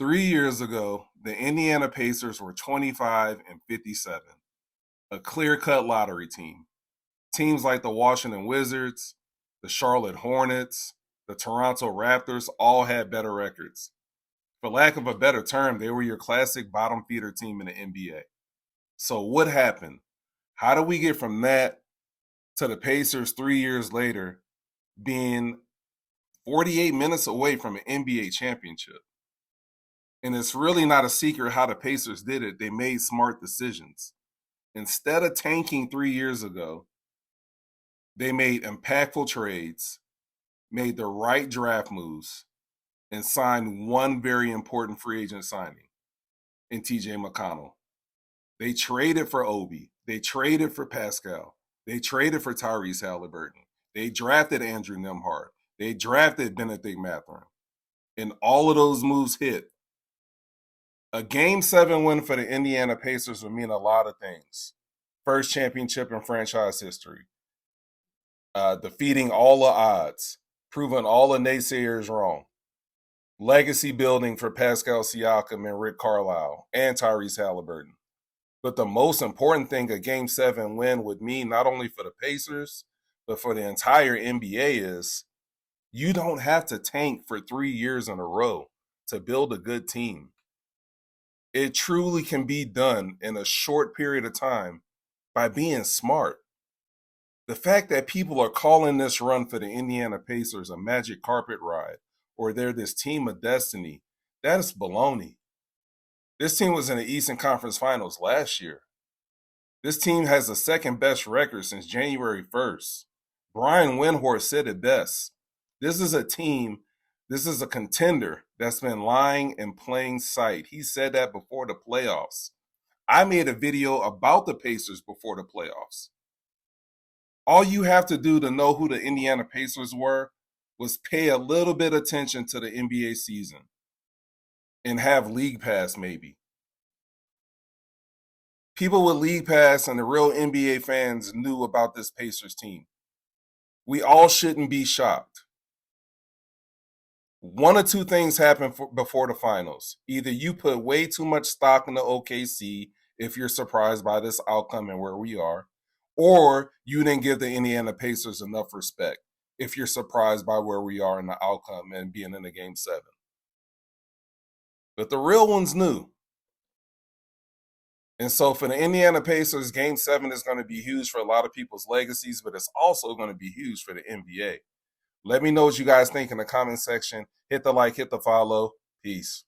3 years ago, the Indiana Pacers were 25-57, a clear-cut lottery team. Teams like the Washington Wizards, the Charlotte Hornets, the Toronto Raptors all had better records. For lack of a better term, they were your classic bottom feeder team in the NBA. So what happened? How do we get from that to the Pacers 3 years later being 48 minutes away from an NBA championship? And it's really not a secret how the Pacers did it. They made smart decisions. Instead of tanking 3 years ago, they made impactful trades, made the right draft moves, and signed one very important free agent signing in TJ McConnell. They traded for Obi. They traded for Pascal. They traded for Tyrese Halliburton. They drafted Andrew Nembhard. They drafted Benedict Mathurin. And all of those moves hit. A Game 7 win for the Indiana Pacers would mean a lot of things. First championship in franchise history. Defeating all the odds. Proving all the naysayers wrong. Legacy building for Pascal Siakam and Rick Carlisle and Tyrese Halliburton. But the most important thing a Game 7 win would mean not only for the Pacers, but for the entire NBA is you don't have to tank for 3 years in a row to build a good team. It truly can be done in a short period of time by being smart. The fact that people are calling this run for the Indiana Pacers a magic carpet ride or they're this team of destiny, that is baloney. This team was in the Eastern Conference Finals last year. This team has the second best record since January 1st. Brian Windhorst said it best. This is a team, this is a contender that's been lying in plain sight. He said that before the playoffs. I made a video about the Pacers before the playoffs. All you have to do to know who the Indiana Pacers were was pay a little bit of attention to the NBA season and have League Pass maybe. People with League Pass and the real NBA fans knew about this Pacers team. We all shouldn't be shocked. One or two things happen before the finals. Either you put way too much stock in the OKC if you're surprised by this outcome and where we are, or you didn't give the Indiana Pacers enough respect if you're surprised by where we are in the outcome and being in the Game 7. But the real ones knew. And so for the Indiana Pacers, Game 7 is going to be huge for a lot of people's legacies, but it's also going to be huge for the NBA. Let me know what you guys think in the comment section. Hit the like, hit the follow. Peace.